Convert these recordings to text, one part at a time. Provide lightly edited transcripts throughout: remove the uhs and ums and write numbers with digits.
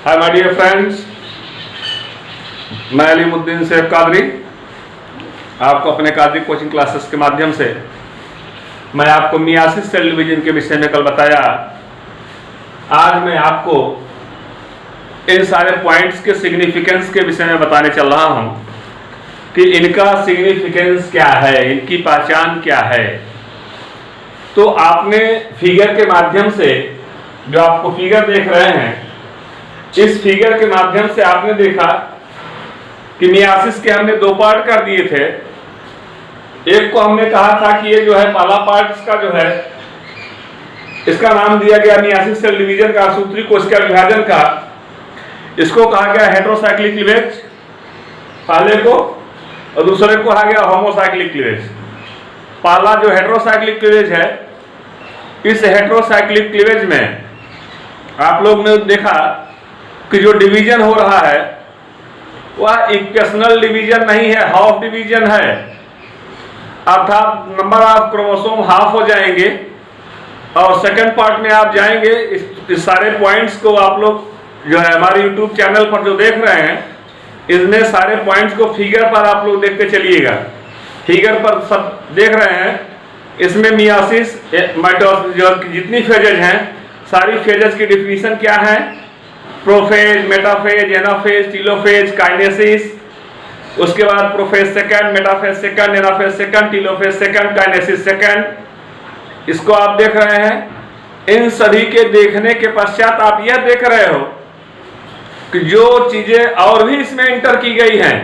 Hi my dear friends, मैं अलीमुद्दीन शेख कादरी आपको अपने कादरी कोचिंग क्लासेस के माध्यम से मैं आपको मियासिस सेल डिवीजन के विषय में कल बताया। आज मैं आपको इन सारे पॉइंट्स के सिग्निफिकेंस के विषय में बताने चल रहा हूं कि इनका सिग्निफिकेंस क्या है, इनकी पहचान क्या है। तो आपने फिगर के माध्यम से, जो आपको फिगर देख रहे हैं, इस फिगर के माध्यम से आपने देखा कि मियासिस के हमने दो पार्ट कर दिए थे। एक को हमने कहा था कि ये जो है पहला पार्ट इसका जो है, इसका नाम दिया गया मियासिस सेल डिवीजन का, सूत्री कोशिका विभाजन का। इसको कहा गया हेटेरोसाइक्लिक क्लीवेज पहले को, और दूसरे को कहा गया होमोसाइक्लिक क्लीवेज। पहला जो हेटेरोसाइक्लिक क्लीवेज है, इस हेटेरोसाइक्लिक क्लीवेज में आप लोग ने देखा कि जो डिवीजन हो रहा है वह इक्वेशनल डिवीजन नहीं है, हाफ डिवीजन है। अर्थात नंबर ऑफ क्रोमोसोम हाफ हो जाएंगे। और सेकंड पार्ट में आप जाएंगे, इस सारे पॉइंट्स को आप लोग जो है हमारे यूट्यूब चैनल पर जो देख रहे हैं, इसमें सारे पॉइंट्स को फिगर पर आप लोग देखते चलिएगा। फिगर पर सब देख रहे हैं। इसमें मियासिस माइटोसिस जो जितनी फेजेज हैं, सारी फेजेज की डिफिनीशन क्या है? Prophase, metaphase, anaphase, telophase, kinesis. उसके बाद prophase second, metaphase second, anaphase second, telophase second, kinesis second. इसको आप देख रहे हैं। इन सभी के देखने के पश्चात आप यह देख रहे हो कि जो चीजें और भी इसमें इंटर की गई हैं,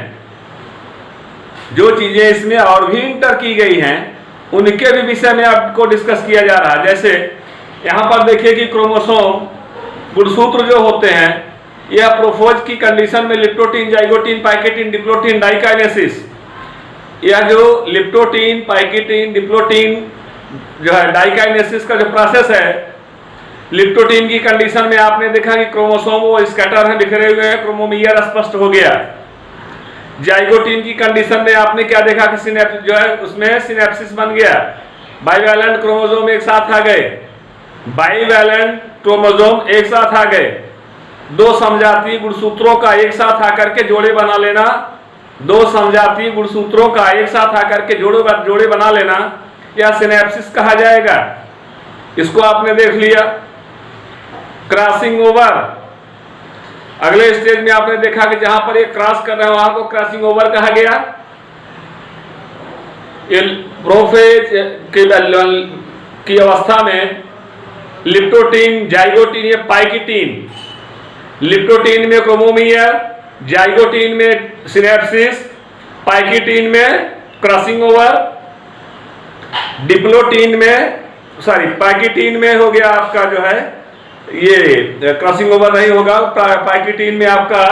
जो चीजें इसमें और भी इंटर की गई हैं, उनके भी विषय में आपको डिस्कस किया जा रहा है। जैसे यहां पर देखिए कि क्रोमोसोम गुणसूत्र जो होते हैं, यह प्रोफोज की कंडीशन में लिप्टोटीन, जाइगोटीन, पाइकेटीन, डिप्लोटीन, डाइकाइनेसिस। यह जो लिप्टोटीन, पाइकेटीन, डिप्लोटीन जो है डाइकाइनेसिस का जो प्रोसेस है, लिप्टोटीन की कंडीशन में आपने देखा कि क्रोमोसोम वो स्कैटर है, बिखरे हुए हैं, क्रोमोमियर स्पष्ट हो गया। जाइगोटीन की कंडीशन में आपने क्या देखा कि सिनेप्स जो है उसमें सिनेप्सिस बन गया, बाइवैलेंट क्रोमोसोम एक साथ आ गए, बाइवैलेंट क्रोमोसोम एक साथ आ गए। दो समजातीय गुणसूत्रों का एक साथ आकर के जोड़े बना लेना, दो समजातीय गुणसूत्रों का एक साथ आकर के जोड़े बना लेना, यह सिनेप्सिस कहा जाएगा। इसको आपने देख लिया। क्रॉसिंग ओवर, अगले स्टेज में आपने देखा कि जहां पर ये क्रॉस कर रहे हैं वहां को क्रॉसिंग ओवर कहा गया। प्रोफेज की अवस्था में लिप्टोटीन, जाइगोटीन, ये पाइकेटीन, लिप्टोटीन में क्रोमोमियर, जाइगोटीन में सिनेप्सिस, पाइकेटीन में क्रॉसिंग ओवर, डिप्लोटीन में पाइकेटीन में हो गया आपका जो है ये क्रॉसिंग ओवर नहीं होगा, पाइकेटीन में आपका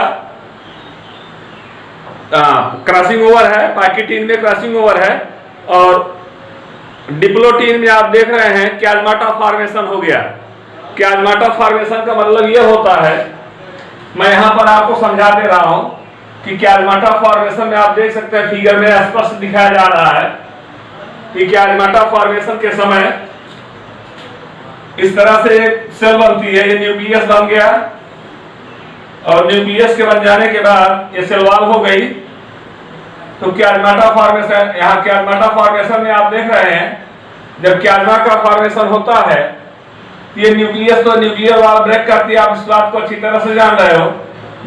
क्रॉसिंग ओवर है, पाइकेटीन में क्रॉसिंग ओवर है। और डिप्लोटीन में आप देख रहे हैं क्याजमाटा फॉर्मेशन हो गया। क्याजमाटा फॉर्मेशन का मतलब यह होता है, मैं यहां पर आपको समझा दे रहा हूं कि क्याजमाटा फॉर्मेशन में आप देख सकते हैं, फिगर में स्पष्ट दिखाया जा रहा है कि क्याजमाटा फॉर्मेशन के समय इस तरह से सेल बनती है। ये न्यूक्लियस बन गया, और न्यूक्लियस के बन जाने के बाद ये सेल वॉल हो गई। तो क्याजमाटा फॉर्मेशन, यहाँ क्याजमाटा फॉर्मेशन में आप देख रहे हैं, जब क्याजमा का फॉर्मेशन होता है, ये न्यूक्लियस तो न्यूक्लियर वॉल ब्रेक करती है। आप इस बात को अच्छी तरह से जान रहे हो।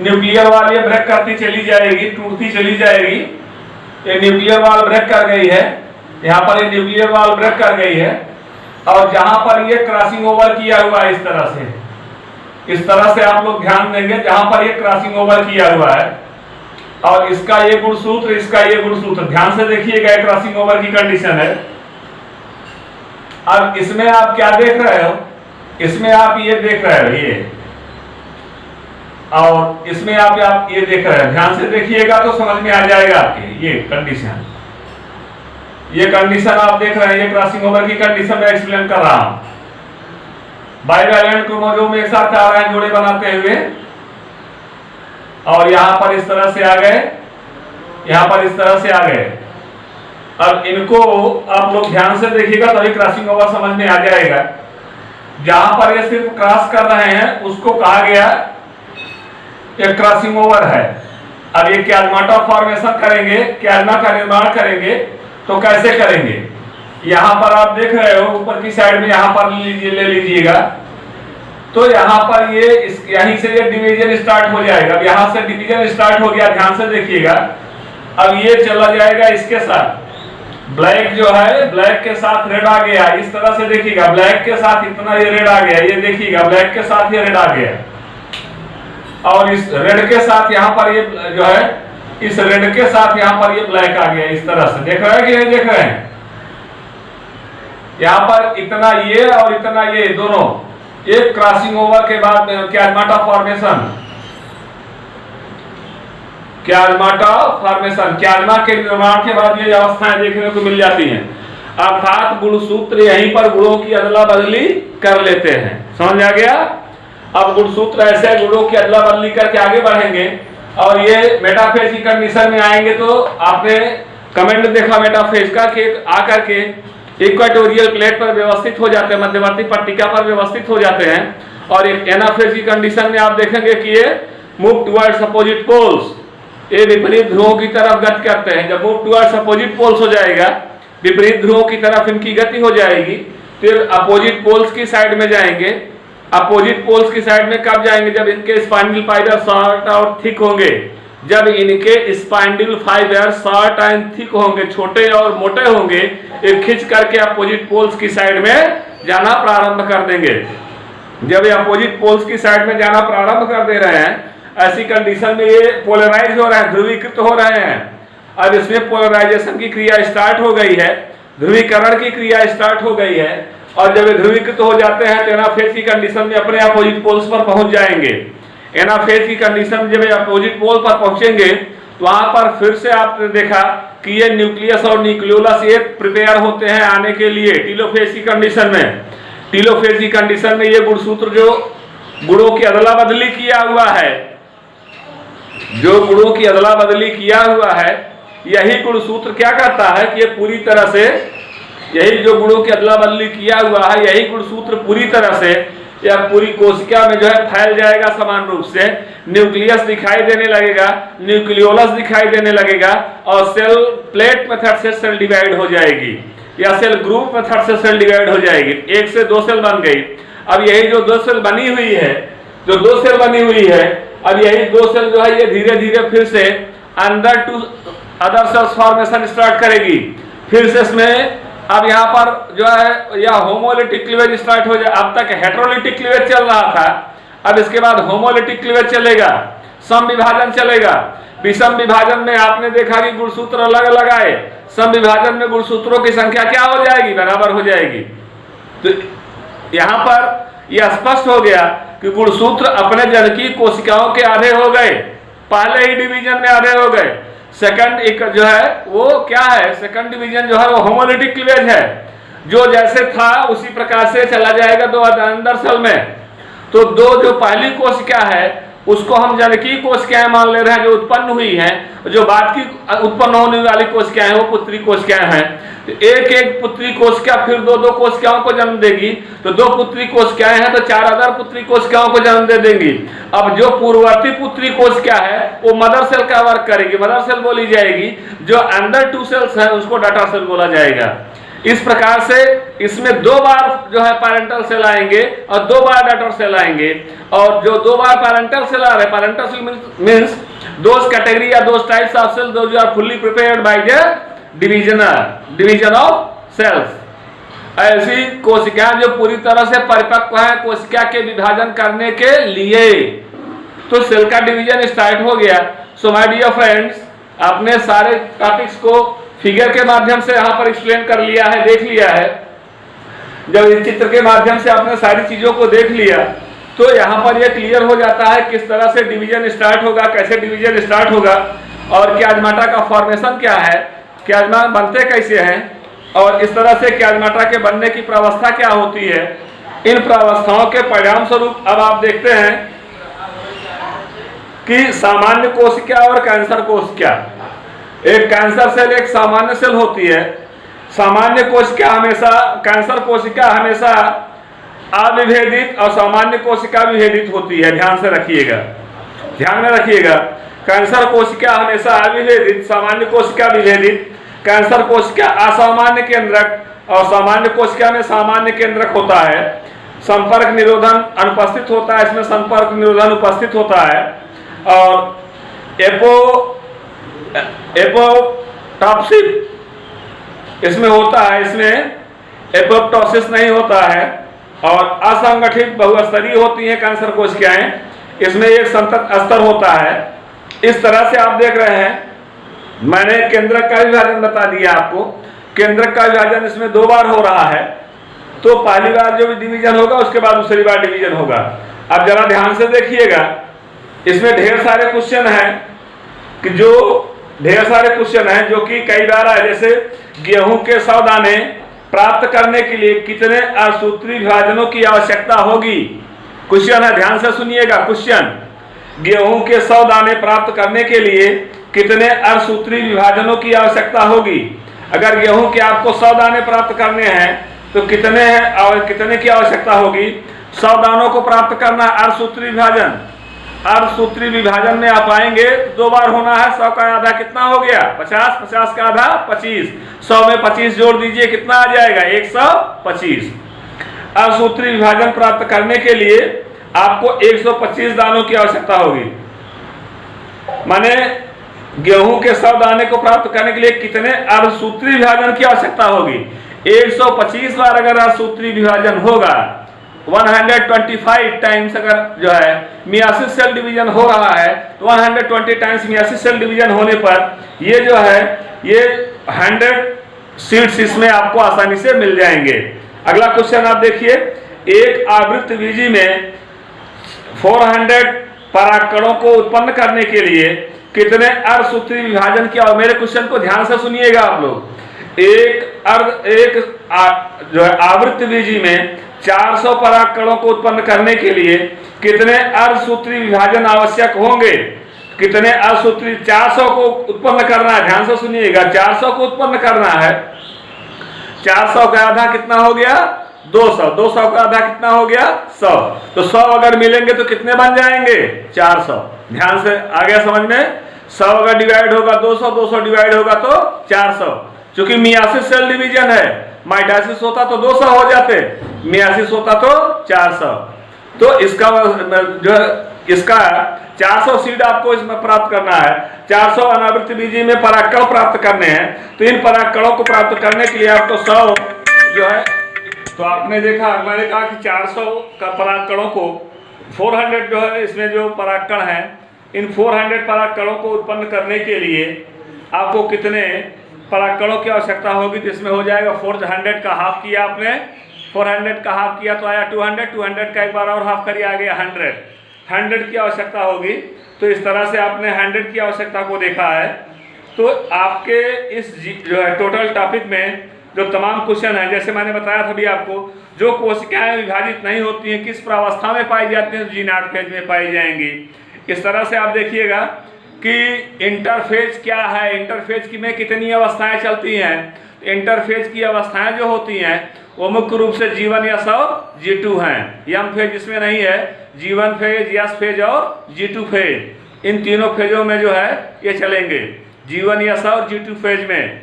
न्यूक्लियर वॉल ये ब्रेक करती चली जाएगी, टूटती चली जाएगी। ये न्यूक्लियर वॉल ब्रेक कर गई है, यहाँ पर ये न्यूक्लियर वॉल ब्रेक कर गई है। और जहां पर ये क्रॉसिंग ओवर किया हुआ है, इस तरह से आप लोग ध्यान देंगे, जहां पर ये क्रॉसिंग ओवर किया हुआ है, और इसका ये गुणसूत्र, इसका ये गुणसूत्र, ध्यान से देखिएगा, क्रॉसिंग ओवर की कंडीशन है। अब इसमें आप क्या देख रहे हो? इसमें आप ये देख रहे हो, ये, और इसमें आप ये देख रहे हैं। ध्यान से देखिएगा तो समझ में आ जाएगा आपके ये कंडीशन। ये कंडीशन आप देख रहे हैं, ये क्रॉसिंग ओवर की कंडीशन मैं एक्सप्लेन कर रहा हूं। बाइवैलेंट क्रोमोसोम एक साथ आ रहे हैं जोड़े बनाते हुए, और यहां पर इस तरह से आ गए, यहां पर इस तरह से आ गए। अब इनको आप लोग ध्यान से देखिएगा तभी क्रॉसिंग ओवर समझ में आ जाएगा। जहां पर ये सिर्फ क्रॉस कर रहे हैं उसको कहा गया एक क्रॉसिंग ओवर है। अब ये क्याजमाटा फॉर्मेशन करेंगे, क्याजमा का निर्माण करेंगे तो कैसे करेंगे? यहां पर आप देख रहे हो ऊपर की साइड में, यहां पर ले लीजिएगा तो यहां पर ये यहीं से ये डिवीजन स्टार्ट हो जाएगा। अब यहां से डिवीजन स्टार्ट हो गया, ध्यान से देखिएगा। अब ये चला जाएगा इसके साथ, ब्लैक जो है ब्लैक के साथ रेड आ गया, इस तरह से देखिएगा, ब्लैक के साथ इतना ये रेड आ गया, ये देखिएगा ब्लैक के साथ ये रेड आ गया, और इस रेड के साथ यहाँ पर ये जो है, इस रेड के साथ यहाँ पर ये ब्लैक आ गया, इस तरह से देख रहे हैं कि नहीं देख रहे हैं? यहाँ पर इतना ये और इतना ये दोनों एक क्रॉसिंग ओवर के बाद क्याजमाटा फॉर्मेशन, क्याजमाटा फॉर्मेशन, क्याजमा के निर्माण के बाद ये अवस्थाएं देखने को मिल जाती हैं। अर्थात गुणसूत्र यहीं पर गुणों की अदला बदली कर लेते हैं। समझ आ गया? अब गुणसूत्र ऐसे गुणों की अदला बदली करके आगे बढ़ेंगे और ये मेटाफेज की कंडीशन में आएंगे। तो आपने कमेंट देखा मेटाफेज का कि आकर के इक्वेटोरियल प्लेट पर व्यवस्थित हो जाते हैं, मध्यवर्ती पट्टिका पर व्यवस्थित हो जाते हैं, और एक एनाफेज की कंडीशन में आप देखेंगे कि ये मूव टुवर्ड्स अपोजिट पोल्स, ये विपरीत ध्रुवों की तरफ गति करते हैं। जब मूव टुवर्ड्स अपोजिट पोल्स हो जाएगा, विपरीत ध्रुवों की तरफ इनकी गति हो जाएगी, फिर अपोजिट पोल्स की साइड में जाएंगे। अपोजिट पोल्स की साइड में कब जाएंगे? जब इनके स्पाइंडल फाइबर शॉर्ट और थिक होंगे, जब इनके spindle fibre short and thick होंगे, छोटे और मोटे होंगे, एक खींच करके अपोजिट पोल्स की साइड में जाना प्रारंभ कर देंगे। जब ये अपोजिट पोल्स की साइड में जाना प्रारंभ कर दे रहे हैं, ऐसी कंडीशन में ये पोलराइज हो रहे हैं, ध्रुवीकृत हो रहे हैं। अब इसमें पोलराइजेशन की क्रिया स्टार्ट हो गई है, ध्रुवीकरण की क्रिया स्टार्ट हो गई है, और जब ये ध्रुवीकृत हो जाते हैं तो एनाफेज की कंडीशन में अपने अपोजिट पोल्स पर पहुंच जाएंगे। एनाफेज की कंडीशन में जब अपोजिट पोल पर पहुंचेंगे तो वहां पर फिर से आपने देखा कि ये न्यूक्लियस और न्यूक्लियोलस ये प्रिपेयर होते हैं आने के लिए टीलोफेज की कंडीशन में। टीलोफेज की कंडीशन में ये गुणसूत्र जो गुणों की अदला बदली किया हुआ है, जो गुणों की अदला बदली किया हुआ है, यही गुणसूत्र क्या करता है कि ये पूरी तरह से, यही जो गुणों की अदला बदली किया हुआ है, यही गुणसूत्र पूरी तरह से या पूरी कोशिका में जो है फैल जाएगा समान रूप से। न्यूक्लियस दिखाई देने लगेगा, न्यूक्लियोलस दिखाई देने लगेगा, और सेल प्लेट मेथड से सेल डिवाइड हो जाएगी, या सेल ग्रुप मेथड से सेल डिवाइड हो जाएगी। एक से दो सेल बन गई। अब यही जो दो सेल बनी हुई है, जो दो सेल बनी हुई है, अब यही दो सेल जो है ये धीरे धीरे फिर से अंदर to other cells formation start करेगी। फिर से इसमें अब यहाँ पर जो है या होमोलिटिक क्लीवेज स्टार्ट हो जाए। अब तक हेटेरोलिटिक क्लीवेज चल रहा था, अब इसके बाद होमोलिटिक क्लीवेज चलेगा, सम विभाजन चलेगा। विषम विभाजन में आपने देखा कि गुणसूत्र अलग अलग आए, सम विभाजन में गुणसूत्रों की संख्या क्या हो जाएगी? बराबर हो जाएगी। तो यहाँ पर यह स्पष्ट हो गया कि गुणसूत्र अपने जनकी कोशिकाओं के आधे हो गए, पहले ही डिवीजन में आधे हो गए। सेकंड एक जो है वो क्या है? सेकंड डिवीजन जो है वो होमोलिटिक क्लीवेज है, जो जैसे था उसी प्रकार से चला जाएगा दो अंदर सेल में। तो दो जो पहली कोशिका है उसको हम जनकी कोशिकाएं मान ले रहे हैं जो उत्पन्न हुई हैं, जो बाद की उत्पन्न होने वाली कोशिकाएं हैं वो पुत्री कोशिकाएं हैं। तो एक एक पुत्री कोशिका फिर दो दो कोशिकाओं को जन्म देगी, तो दो पुत्री कोशिकाएं हैं तो चार अदर पुत्री कोशिकाओं को जन्म दे देंगी। अब जो पूर्ववर्ती पुत्री कोशिका है वो मदर सेल का वर्क करेगी, मदर सेल बोली जाएगी। जो अंदर टू सेल्स है उसको डॉटर सेल बोला जाएगा। इस प्रकार से इसमें दो बार जो है पैरेंटल सेल आएंगे और दो बार डॉटर सेल आएंगे। और जो दो बार पैरेंटल सेल आ रहे, parental cell means those category या those types of cell those are fully prepared by the division of cells. ऐसी कोशिकाएं जो पूरी तरह से परिपक्व है कोशिका के विभाजन करने के लिए। तो सेल का डिवीजन स्टार्ट हो गया। सो माय डियर फ्रेंड्स, आपने सारे टॉपिक्स को फिगर के माध्यम से यहाँ पर एक्सप्लेन कर लिया है, देख लिया है। जब इस चित्र के माध्यम से आपने सारी चीजों को देख लिया तो यहाँ पर यह क्लियर हो जाता है किस तरह से डिवीजन स्टार्ट होगा, कैसे डिवीजन स्टार्ट होगा, और क्याजमाटा का फॉर्मेशन क्या है, क्याजमा बनते कैसे हैं, और इस तरह से क्याजमाटा के बनने की प्रावस्था क्या होती है। इन प्रावस्थाओं के परिणाम स्वरूप अब आप देखते हैं कि सामान्य कोशिका और कैंसर कोशिका, एक कैंसर सेल एक सामान्य सेल होती है। सामान्य कोशिका हमेशा, कैंसर कोशिका हमेशा अविभेदित और सामान्य कोशिका विभेदित होती है, ध्यान से रखिएगा। ध्यान में रखिएगा, कैंसर कोशिका हमेशा अविभेदित, सामान्य कोशिका विभेदित, कैंसर कोशिका असामान्य केंद्रक और सामान्य कोशिका में सामान्य केंद्रक होता है। संपर्क निरोधन अनुपस्थित होता है, इसमें संपर्क निरोधन उपस्थित होता है। और एपोप्टोसिस इसमें होता है, इसमें एपोप्टोसिस नहीं होता है। और असंगठित बहुस्तरीय होती हैं कैंसर कोशिकाएं, इसमें एक संतत स्तर होता है। इस तरह से आप देख रहे हैं, मैंने केंद्रक का विभाजन बता दिया आपको। केंद्रक का विभाजन इसमें 2 बार हो रहा है, तो पहली बार जो भी डिवीजन होगा उसके बाद दूसरी बार डिवीजन होगा। अब जरा ध्यान से देखिएगा, इसमें ढेर सारे क्वेश्चन हैं कि जो कि कई बार आए, जैसे गेहूं के 100 दाने प्राप्त करने के लिए कितने असूत्री विभाजनों की आवश्यकता होगी। क्वेश्चन है, ध्यान से सुनिएगा क्वेश्चन। गेहूं के 100 दाने प्राप्त करने के लिए कितने असूत्री विभाजनों की आवश्यकता होगी। अगर गेहूं के आपको 100 दाने प्राप्त करने हैं तो कितने हैं और कितने की आवश्यकता होगी। 100 दानों को प्राप्त करना अर्धसूत्री विभाजन। अर्धसूत्री विभाजन में आप आएंगे तो 2 बार होना है। 100 का आधा कितना हो गया 50, 50 का आधा 25, 100 में 25 जोड़ दीजिए, कितना आ जाएगा 125। अर्धसूत्री विभाजन प्राप्त करने के लिए आपको 125 दानों की आवश्यकता होगी। माने गेहूं के 100 दाने को प्राप्त करने के लिए कितने अर्धसूत्री विभाजन की आवश्यकता होगी। 125 बार अगर अर्धसूत्री विभाजन होगा, 125 टाइम्स अगर जो है मियासिस सेल डिवीजन हो रहा है, तो 120 टाइम्स मियासिस सेल डिवीजन होने पर ये जो है ये 100 सीड्स इसमें आपको आसानी से मिल जाएंगे। अगला क्वेश्चन आप देखिए, एक आवृत्त बीजी में 400 परागकणों को उत्पन्न करने के लिए कितने अर्धसूत्री विभाजन की। और मेरे क्वेश्चन को ध्यान से सुनिएगा आप लोग। जो है आवृत्त बीजी में 400 परागकणों को उत्पन्न करने के लिए कितने अर्धसूत्री विभाजन आवश्यक होंगे। कितने अर्धसूत्री 400 को उत्पन्न करना है, ध्यान से सुनिएगा। 400 को उत्पन्न करना है, 400 का आधा कितना हो गया 200, 200 का आधा कितना हो गया 100। तो 100 अगर मिलेंगे तो कितने बन जाएंगे 400। ध्यान से आ गया समझ में। 100 अगर डिवाइड होगा 200, 200 डिवाइड होगा तो 400। चूंकि मियासिस सेल डिवीजन है, माइटोसिस होता तो 200 हो जाते, मियासिस होता तो 400। तो इसका जो इसका 400 सीड आपको इसमें प्राप्त करना है। 400 अनावृत बीजी में परागकण प्राप्त करने हैं, तो इन परागकणों को प्राप्त करने के लिए आपको 100 जो है, तो आपने देखा मैंने कहा कि 400 का परागकणों को 400 जो है इसमें जो परागकण है, इन 400 परागकणों को उत्पन्न करने के लिए आपको कितने परागकणों की आवश्यकता होगी। तो इसमें हो जाएगा 400 का हाफ किया आपने, 400 का हाफ किया तो आया 200, 200 का एक बार और हाफ करिए आ गया 100 की आवश्यकता होगी। तो इस तरह से आपने 100 की आवश्यकता को देखा है। तो आपके इस जो है टोटल टॉपिक में जो तमाम क्वेश्चन है, जैसे मैंने बताया था भी आपको, जो कोशिकाएं विभाजित नहीं होती हैं किस प्रावस्था में पाई जाती हैं, G0 फेज में पाई जाएंगी। इस तरह से आप देखिएगा कि इंटरफेज क्या है, इंटरफेज की में कितनी अवस्थाएं चलती हैं। इंटरफेज की अवस्थाएं जो होती हैं वो मुख्य रूप से G1 या G2 हैं। यम फेज इसमें नहीं है। G1 फेज, यस फेज और G2 फेज, इन तीनों फेजों में जो है ये चलेंगे, G1 यस और G2 फेज में।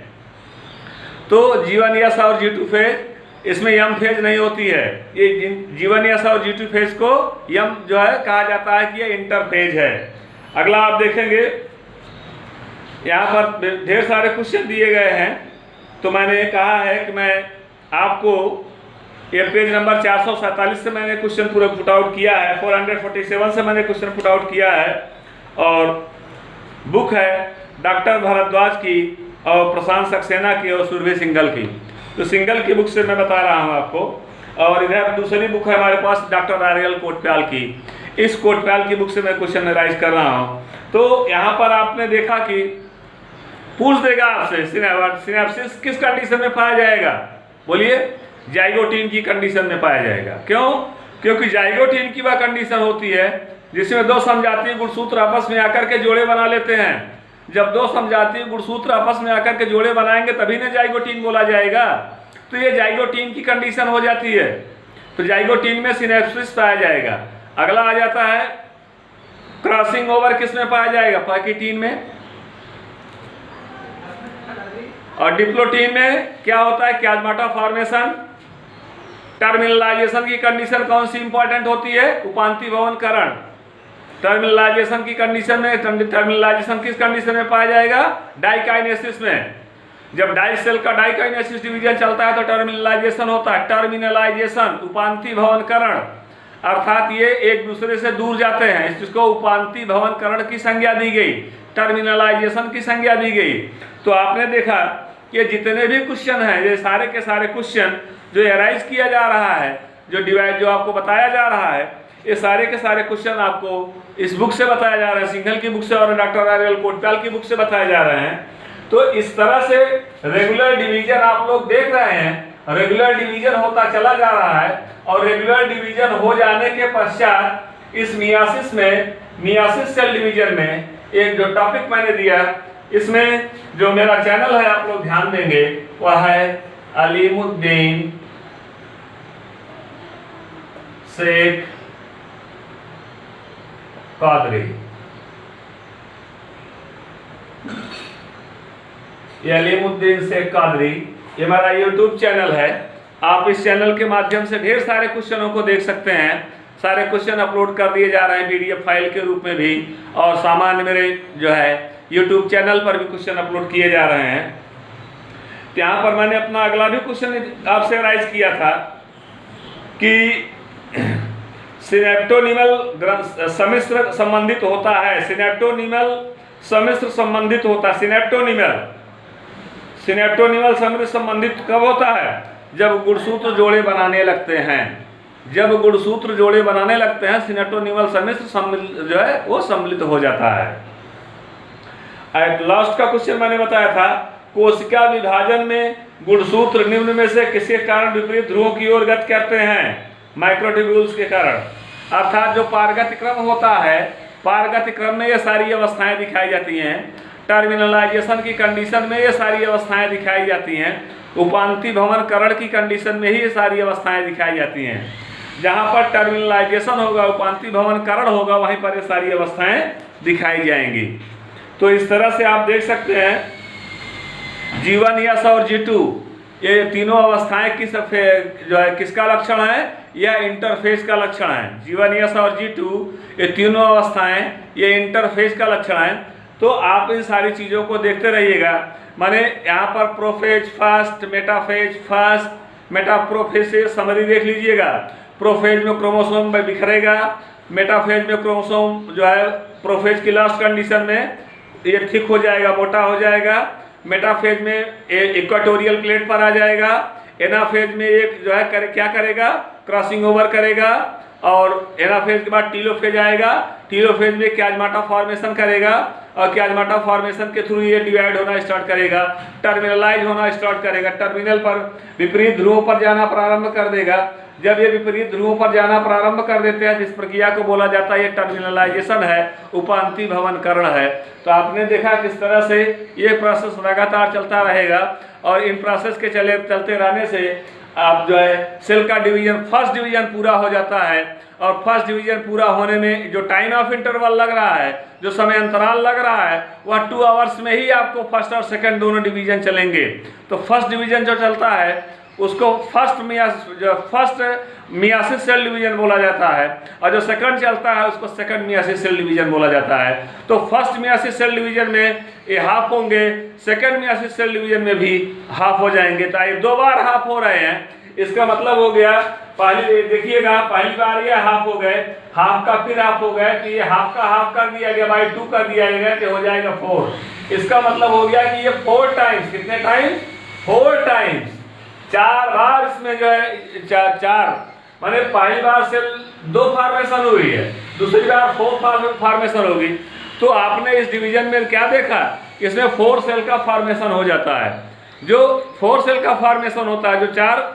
तो G1 यस और G2 फेज, इसमें यम फेज नहीं होती है। ये G1 यस और G2 फेज को यम जो है कहा जाता है कि ये इंटरफेज है। अगला आप देखेंगे, यहाँ पर ढेर सारे क्वेश्चन दिए गए हैं। तो मैंने कहा है कि मैं आपको ये पेज नंबर 447 से मैंने क्वेश्चन पूरा पुट आउट किया है, 447 से मैंने क्वेश्चन पुट आउट किया है। और बुक है डॉक्टर भारद्वाज की और प्रशांत सक्सेना की और सुरभि सिंघल की। तो सिंघल की बुक से मैं बता रहा हूँ आपको। और इधर दूसरी बुक है हमारे पास डॉक्टर आर्यल कोटप्याल की। इस कोटप्याल की बुक से मैं क्वेश्चन राइज कर रहा हूँ। तो यहाँ पर आपने देखा कि पूछ देगा आपसे सिनेप्सिस किस कंडीशन में पाया जाएगा। बोलिए, जाइगोटीन की कंडीशन में पाया जाएगा। क्यों? क्योंकि जाइगोटीन की वह कंडीशन होती है जिसमें 2 समजातीय गुणसूत्र आपस में आकर के जोड़े बना लेते हैं। जब 2 समजातीय गुणसूत्र आपस में आकर के जोड़े बनाएंगे तभी ना जाइगोटीन बोला जाएगा। तो ये जाइगोटीन की कंडीशन हो जाती है। तो जाइगोटीन में सिनेप्सिस पाया जाएगा। अगला आ जाता है क्रॉसिंग ओवर किस में पाया जाएगा? पैकिटीन में। और डिप्लोटीन में क्या होता है? क्याजमाटा फॉर्मेशन। टर्मिनलाइजेशन की कंडीशन कौन सी इंपॉर्टेंट होती है? उपांति भवनकरण। टर्मिनलाइजेशन की कंडीशन में, टर्मिनलाइजेशन किस कंडीशन में पाया जाएगा? डाइकाइनेसिस में। जब डाई सेल का डाइकाइनेसिस डिवीजन चलता है तो टर्मिनलाइजेशन होता है। टर्मिनलाइजेशन उपांति भवनकरण, अर्थात ये एक दूसरे से दूर जाते हैं, इसको उपांति भवनकरण की संज्ञा दी गई, टर्मिनलाइजेशन की संज्ञा दी गई। तो आपने देखा कि जितने भी क्वेश्चन हैं, ये सारे के सारे क्वेश्चन जो एराइज किया जा रहा है, जो डिवाइड जो आपको बताया जा रहा है, ये सारे के सारे क्वेश्चन आपको इस बुक से बताया जा रहा है, सिंघल की बुक से और डॉक्टर आर एल कोटपाल की बुक से बताए जा रहे हैं। तो इस तरह से रेगुलर डिवीजन आप लोग देख रहे हैं, रेगुलर डिवीजन होता चला जा रहा है। और रेगुलर डिवीजन हो जाने के पश्चात इस मियासिस में, मियासिस सेल डिवीजन में एक जो टॉपिक मैंने दिया, इसमें जो मेरा चैनल है आप लोग ध्यान देंगे, वह है अलीमुद्दीन शेख कादरी। ये अलीमुद्दीन शेख कादरी, ये हमारा यूट्यूब चैनल है। आप इस चैनल के माध्यम से ढेर सारे क्वेश्चनों को देख सकते हैं। सारे क्वेश्चन अपलोड कर दिए जा रहे हैं PDF फाइल के रूप में भी, और सामान्य मेरे जो है यूट्यूब चैनल पर भी क्वेश्चन अपलोड किए जा रहे हैं। तो यहाँ पर मैंने अपना अगला भी क्वेश्चन आपसे राइज किया था कि सिनेप्टोनिमल सम्मिश्र संबंधित होता है। सिनेप्टोनिमल सम्मिश्र संबंधित होता है। सिनेप्टोनिमल सम्मिश्र संबंधित कब होता है? जब गुणसूत्र जोड़े बनाने लगते हैं। जब गुणसूत्र जोड़े बनाने लगते हैं, सिनेप्टोनिमल सम्मिश्र जो है वो सम्मिलित हो जाता है। लास्ट का क्वेश्चन मैंने बताया था, कोशिका विभाजन में गुणसूत्र निम्न में से किसके कारण विपरीत ध्रुवों की ओर गति करते हैं? माइक्रोट्यूब्यूल्स के कारण। अर्थात जो पारगति क्रम होता है, पारगति क्रम में ये सारी अवस्थाएं दिखाई जाती हैं। टर्मिनलाइजेशन की कंडीशन में ये सारी अवस्थाएं दिखाई जाती हैं। उपांति भवनकरण की कंडीशन में ही ये सारी अवस्थाएं दिखाई जाती हैं। जहाँ पर टर्मिनलाइजेशन होगा, उपांति भवनकरण होगा, वहीं पर ये सारी अवस्थाएं दिखाई जाएंगी। तो इस तरह से आप देख सकते हैं G1, S और G2 ये तीनों अवस्थाएं किस जो है किसका लक्षण है? यह इंटरफेस का लक्षण है। G1, S और G2 ये तीनों अवस्थाएं ये इंटरफेस का लक्षण है। तो आप इन सारी चीज़ों को देखते रहिएगा। माने यहाँ पर प्रोफेज फर्स्ट, मेटाफेज फर्स्ट, मेटाप्रोफेज से समरी देख लीजिएगा। प्रोफेज में क्रोमोसोम में बिखरेगा, मेटाफेज में क्रोमोसोम जो है प्रोफेज की लास्ट कंडीशन में ये थिक हो जाएगा, मोटा हो जाएगा। मेटाफेज में इक्वाटोरियल प्लेट पर आ जाएगा। एनाफेज में एक जो है क्या करेगा? क्रॉसिंग ओवर करेगा। और एनाफेज के बाद टीलोफेज आएगा। टीलोफेज में क्याजमाटा फॉर्मेशन करेगा, और क्याजमाटा फॉर्मेशन के थ्रू ये डिवाइड होना स्टार्ट करेगा, टर्मिनलाइज होना स्टार्ट करेगा, टर्मिनल पर विपरीत ध्रुवों पर जाना प्रारंभ कर देगा। जब ये विपरीत ध्रुवों पर जाना प्रारंभ कर देते हैं, जिस प्रक्रिया को बोला जाता है ये टर्मिनलाइजेशन है, उपांति भवनकरण है। तो आपने देखा किस तरह से ये प्रोसेस लगातार चलता रहेगा, और इन प्रोसेस के चलते रहने से आप जो है सेल का डिवीजन, फर्स्ट डिवीजन पूरा हो जाता है। और फर्स्ट डिवीजन पूरा होने में जो टाइम ऑफ इंटरवल लग रहा है, जो समय अंतराल लग रहा है, वह 2 आवर्स में ही आपको फर्स्ट और सेकंड दोनों डिवीजन चलेंगे। तो फर्स्ट डिवीजन जो चलता है उसको फर्स्ट मियासिस सेल डिवीजन बोला जाता है, और जो सेकंड चलता है उसको सेकंड मियासिस सेल डिवीजन बोला जाता है। तो फर्स्ट मियासिस सेल डिवीजन में ये हाफ होंगे, सेकंड मियासिस सेल डिवीजन में भी हाफ हो जाएंगे। तो ये 2 बार हाफ हो रहे हैं। इसका मतलब हो गया, पहली देखिएगा, पहली बार ये हाफ हो गए, हाफ का फिर हाफ हो गए, तो ये हाफ का हाफ कर दिया गया, बाई 2 कर दिया गया, तो हो जाएगा 4। इसका मतलब हो गया कि ये 4 टाइम्स, कितने टाइम्स? 4 टाइम्स, 4 बार इसमें जो है चार माने पहली बार से 2 फॉर्मेशन हुई है, दूसरी बार 4 फॉर्मेशन होगी। तो आपने इस डिवीजन में क्या देखा? इसमें 4 सेल का फॉर्मेशन हो जाता है। जो 4 सेल का फॉर्मेशन होता है, जो 4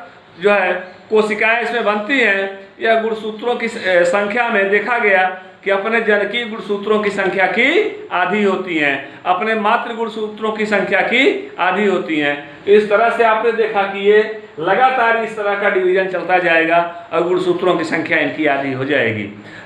जो है कोशिकाएं इसमें बनती हैं, यह गुणसूत्रों की संख्या में देखा गया कि अपने जनकी गुणसूत्रों की संख्या की आधी होती हैं, अपने मातृ गुणसूत्रों की संख्या की आधी होती हैं। तो इस तरह से आपने देखा कि ये लगातार इस तरह का डिवीजन चलता जाएगा और गुणसूत्रों की संख्या इनकी आधी हो जाएगी।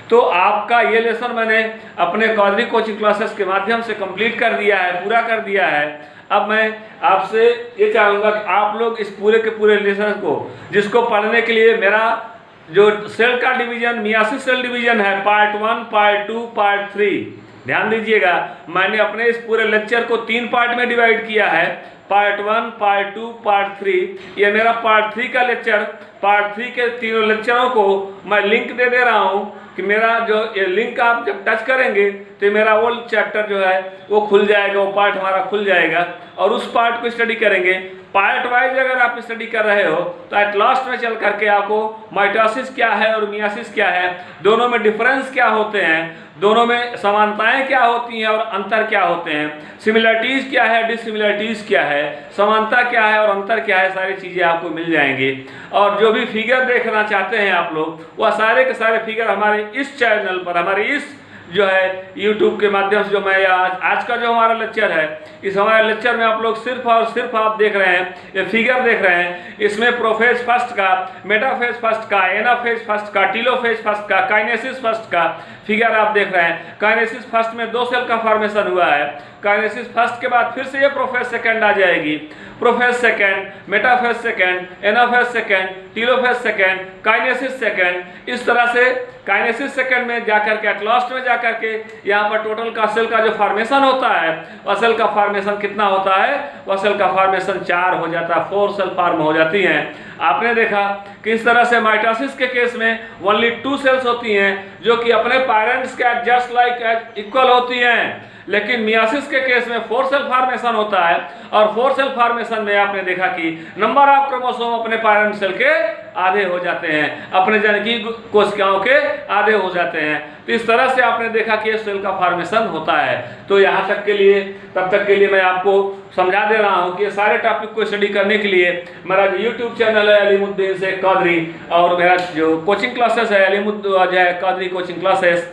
तो आपका ये लेसन मैंने अपने क्वाड्री कोचिंग क्लासेस के माध्यम से कंप्लीट कर दिया है, पूरा कर दिया है। अब मैं आपसे ये चाहूँगा कि आप लोग इस पूरे के पूरे लेसन को, जिसको पढ़ने के लिए मेरा जो सेल का डिवीजन मियासिस सेल डिवीजन है, पार्ट 1, पार्ट 2, पार्ट 3, ध्यान दीजिएगा, मैंने अपने इस पूरे लेक्चर को 3 पार्ट में डिवाइड किया है, पार्ट 1, पार्ट 2, पार्ट 3। ये मेरा पार्ट 3 का लेक्चर, पार्ट 3 के तीनों लेक्चरों को मैं लिंक दे रहा हूँ कि मेरा जो ये लिंक आप जब टच करेंगे तो मेरा वो चैप्टर जो है वो खुल जाएगा, वो पार्ट हमारा खुल जाएगा और उस पार्ट को स्टडी करेंगे। पार्ट वाइज अगर आप स्टडी कर रहे हो तो एट लास्ट में चल करके आपको माइटोसिस क्या है और मियासिस क्या है, दोनों में डिफरेंस क्या होते हैं, दोनों में समानताएं क्या होती हैं और अंतर क्या होते हैं, सिमिलरिटीज़ क्या है, डिससिमिलरिटीज़ क्या है, समानता क्या है और अंतर क्या है, सारी चीज़ें आपको मिल जाएंगी। और जो भी फिगर देखना चाहते हैं आप लोग, वह सारे के सारे फिगर हमारे इस चैनल पर, हमारे इस जो है YouTube के माध्यम से जो मैं आज का जो हमारा लेक्चर है, इस हमारे लेक्चर में आप लोग सिर्फ और सिर्फ आप देख रहे हैं, ये फिगर देख रहे हैं। इसमें प्रोफेज फर्स्ट का, मेटाफेज फर्स्ट का, एनाफेज फर्स्ट का, टीलोफेज फर्स्ट का, काइनेसिस फर्स्ट का फिगर आप देख रहे हैं। काइनेसिस फर्स्ट में 2 सेल का फॉर्मेशन हुआ है। काइनेसिस फर्स्ट के बाद फिर से ये प्रोफेज सेकेंड आ जाएगी, prophase second, metaphase second, anaphase second, telophase second, kinesis second. इस तरह से काइनेसिस सेकेंड में जाकर के, एट लास्ट में जाकर के यहाँ पर टोटल का सेल का जो फॉर्मेशन होता है, वह सेल का फॉर्मेशन कितना होता है, वह सेल का फॉर्मेशन 4 हो जाता है, 4 सेल फॉर्म हो जाती हैं। आपने देखा कि इस तरह से माइटोसिस के केस में ओनली 2 सेल्स होती हैं जो कि अपने पेरेंट्स के जस्ट लाइक इक्वल होती हैं, लेकिन मियासिस के केस में 4 सेल फॉर्मेशन होता है और 4 सेल फॉर्मेशन में आपने देखा कि नंबर ऑफ क्रोमोसोम अपने पेरेंट सेल के आधे हो जाते हैं, अपने जनकी कोशिकाओं के आधे हो जाते हैं। तो इस तरह से आपने देखा कि सेल का फॉर्मेशन होता है। तो यहाँ तक के लिए, तब तक के लिए मैं आपको समझा दे रहा हूँ कि सारे टॉपिक को स्टडी करने के लिए मेरा जो यूट्यूब चैनल है अलीमुद्दीन शेख कादरी, और मेरा जो कोचिंग क्लासेस है अलीमुद्दीन कादरी कोचिंग क्लासेस,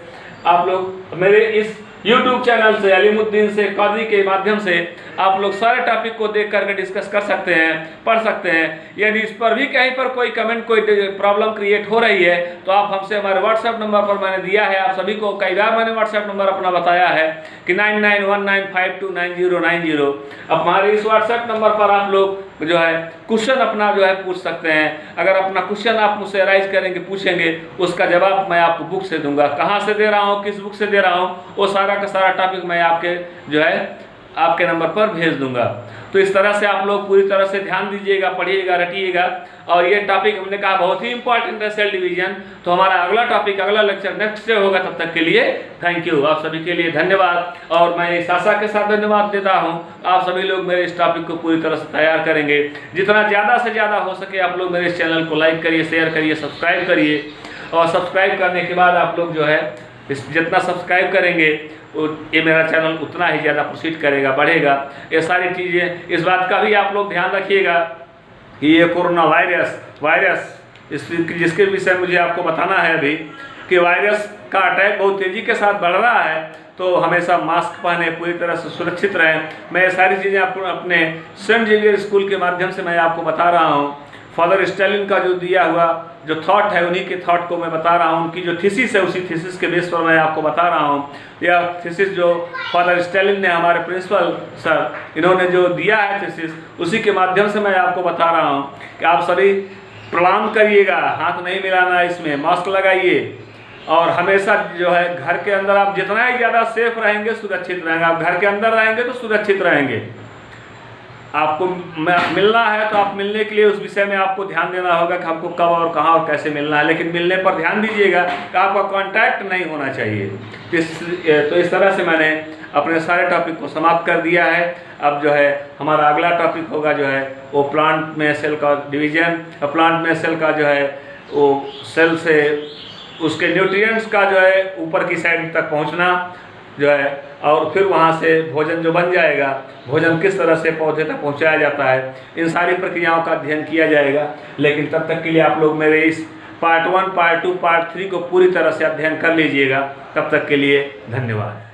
आप लोग मेरे इस यूट्यूब चैनल से अलीमुद्दीन शेख कादरी के माध्यम से आप लोग सारे टॉपिक को देख करके डिस्कस कर सकते हैं, पढ़ सकते हैं। यदि इस पर भी कहीं पर कोई कमेंट, कोई प्रॉब्लम क्रिएट हो रही है तो आप हमसे, हमारे व्हाट्सएप नंबर पर मैंने दिया है, आप सभी को कई बार मैंने व्हाट्सएप नंबर अपना बताया है कि 9919529090। अब हमारे इस व्हाट्सएप नंबर पर आप लोग जो है क्वेश्चन अपना जो है पूछ सकते हैं। अगर अपना क्वेश्चन आप मुझसे राइज करेंगे, पूछेंगे, उसका जवाब मैं आपको बुक से दूंगा। कहाँ से दे रहा हूँ, किस बुक से दे रहा हूँ, वो सारा का सारा टॉपिक मैं आपके जो है आपके नंबर पर भेज दूंगा। तो इस तरह से आप लोग पूरी तरह से ध्यान दीजिएगा, पढ़िएगा, रटिएगा। और ये टॉपिक हमने कहा बहुत ही इंपॉर्टेंट है, सेल डिवीजन। तो हमारा अगला टॉपिक, अगला लेक्चर नेक्स्ट डे होगा। तब तक के लिए थैंक यू, आप सभी के लिए धन्यवाद। और मैं इस आशा के साथ धन्यवाद देता हूँ, आप सभी लोग मेरे इस टॉपिक को पूरी तरह से तैयार करेंगे। जितना ज़्यादा से ज़्यादा हो सके आप लोग मेरे इस चैनल को लाइक करिए, शेयर करिए, सब्सक्राइब करिए। और सब्सक्राइब करने के बाद आप लोग जो है जितना सब्सक्राइब करेंगे ये मेरा चैनल उतना ही ज़्यादा प्रोसीड करेगा, बढ़ेगा। ये सारी चीज़ें, इस बात का भी आप लोग ध्यान रखिएगा कि ये कोरोना वायरस जिसके विषय मुझे आपको बताना है अभी, कि वायरस का अटैक बहुत तेज़ी के साथ बढ़ रहा है। तो हमेशा मास्क पहने, पूरी तरह से सुरक्षित रहें। मैं ये सारी चीज़ें आपको अपने सेंट जेवियर स्कूल के माध्यम से मैं आपको बता रहा हूँ। फादर स्टालिन का जो दिया हुआ जो थॉट है, उन्हीं के थॉट को मैं बता रहा हूँ। उनकी जो थीसिस है, उसी थीसिस के बेस पर मैं आपको बता रहा हूँ। यह थीसिस जो फादर स्टालिन ने, हमारे प्रिंसिपल सर, इन्होंने जो दिया है थीसिस, उसी के माध्यम से मैं आपको बता रहा हूँ कि आप सभी प्रणाम करिएगा, हाथ नहीं मिलाना, इसमें मास्क लगाइए। और हमेशा जो है घर के अंदर आप जितना ही ज़्यादा सेफ रहेंगे, सुरक्षित रहेंगे। आप घर के अंदर रहेंगे तो सुरक्षित रहेंगे। आपको मिलना है तो आप मिलने के लिए उस विषय में आपको ध्यान देना होगा कि हमको कब और कहाँ और कैसे मिलना है। लेकिन मिलने पर ध्यान दीजिएगा कि आपका कांटेक्ट नहीं होना चाहिए। तो इस तरह से मैंने अपने सारे टॉपिक को समाप्त कर दिया है। अब जो है हमारा अगला टॉपिक होगा जो है वो प्लांट में सेल का डिवीजन। प्लांट में सेल का जो है वो सेल से उसके न्यूट्रिएंट्स का जो है ऊपर की साइड तक पहुँचना जो है, और फिर वहाँ से भोजन जो बन जाएगा, भोजन किस तरह से पौधे तक पहुँचाया जाता है, इन सारी प्रक्रियाओं का अध्ययन किया जाएगा। लेकिन तब तक के लिए आप लोग मेरे इस पार्ट 1, पार्ट 2, पार्ट 3 को पूरी तरह से अध्ययन कर लीजिएगा। तब तक के लिए धन्यवाद।